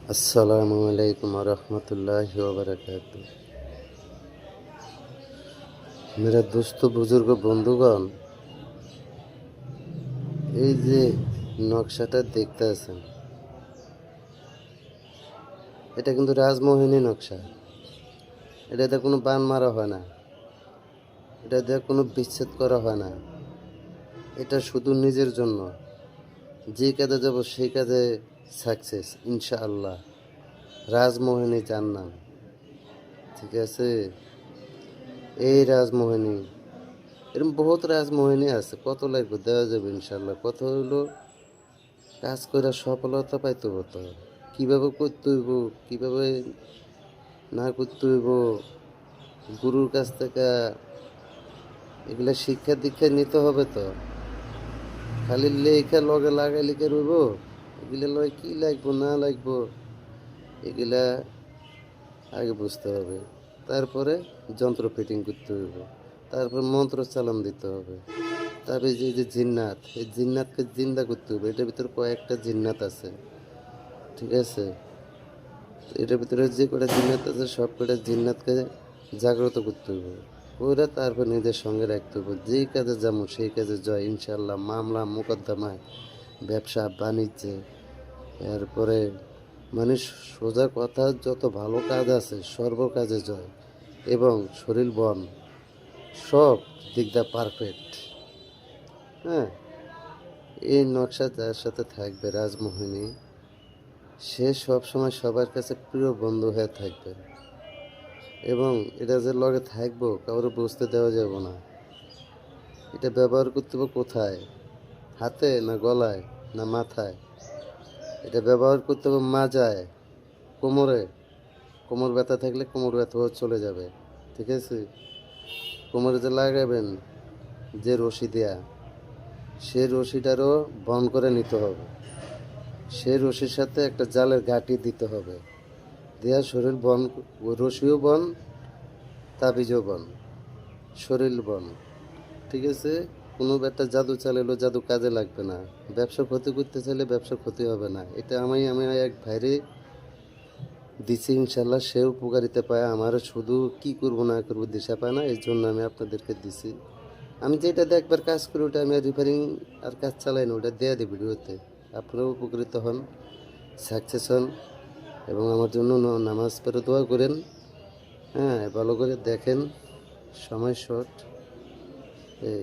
अस्सलामु अलैकुम वरहमतुल्लाहि वबरकातुह। मेरा दोस्त बुजुर्ग বন্ধুগণ, এই যে নকশাটা দেখতে আছেন, এটা কিন্তু রাজমোহিনী নকশা। এটাতে কোনো বান মারা হয় না, এটাতে কোনো বিচ্ছেদ করা হয় না। এটা শুধু নিজের জন্য, যে কাজে যাব সেই কাজে সাকসেস ইনশাআল্লাহ। রাজমোহিনী যার নাম, ঠিক আছে? এই রাজমোহিনী, এরকম বহুত রাজমোহিনী আছে, কত লাগবে দেওয়া যাবে ইনশাল্লাহ। কত হইলো কাজ করে সফলতা পাইতে হতো, কীভাবে করতে হইব, কীভাবে না করতে হইব, গুরুর কাছ থেকে এগুলা শিক্ষা দীক্ষা নিতে হবে। তো খালি লেখা লগে লাগাই লিখে রইব, এগুলা লয় কী লাগবো না লাগবো এগুলা আগে বুঝতে হবে। তারপরে যন্ত্র ফিটিং করতে হইব, তারপর মন্ত্র চালান দিতে হবে। তবে যে জিন্নাত, এই জিন্নাতকে জিন্দা করতে হবে। এটার ভিতরে কয়েকটা জিন্নাত আছে, ঠিক আছে? এটার ভিতরে যে কটা জিন্নাত আছে সব কটা জিন্নাতকে জাগ্রত করতে হবে, ওরা তারপর নিজের সঙ্গে রাখতে হবে। যেই কাজে যেমন সেই কাজে জয় ইনশাল্লাহ। মামলা মোকদ্দমায়, ব্যবসা বাণিজ্যে, এরপরে মানে সোজা কথা, যত ভালো কাজ আছে সর্ব কাজে জয়, এবং শরীর বন সব দিক দা পারফেক্ট। হ্যাঁ, এই নকশা যার সাথে থাকবে রাজমোহিনী, সে সবসময় সবার কাছে প্রিয় বন্ধু হয়ে থাকবে। এবং এটা যে লগে থাকবো কাউরে বুঝতে দেওয়া যাবে না। এটা ব্যবহার করতে হবে কোথায়? হাতে না গলায় না মাথায়? এটা ব্যবহার করতে হবে মাজায়, কোমরে। কোমর ব্যথা থাকলে কোমর ব্যথাও চলে যাবে, ঠিক আছে? কোমরে যে লাগাবেন যে রশি দেয়া, সে রশিটারও বন্ধ করে নিতে হবে। সে রশির সাথে একটা জালের ঘাটি দিতে হবে, দেয়া শরীর বন, রশিও বন, তাবিজও বন, শরীর বন, ঠিক আছে? কোনো একটা জাদু চালাইলো, জাদু কাজে লাগবে না। ব্যবসা ক্ষতি করতে চাইলে ব্যবসা ক্ষতি হবে না। এটা আমি এক ভাইরে দিছি ইনশাল্লাহ, সে উপকারিতা পায়। আমারও শুধু কি করব না করবো দিশা পায় না, এই জন্য আমি আপনাদেরকে দিছি। আমি যেটা দেখবার কাজ করি ওটা আমি রিফারিং আর কাজ চালাই না, ওটা দেয়া দিই ভিডিওতে। আপনারাও উপকৃত হন, সাকসেস হন, এবং আমার জন্য নামাজ পড়ে দোয়া করেন। হ্যাঁ, ভালো করে দেখেন, সময় শর্ট। এই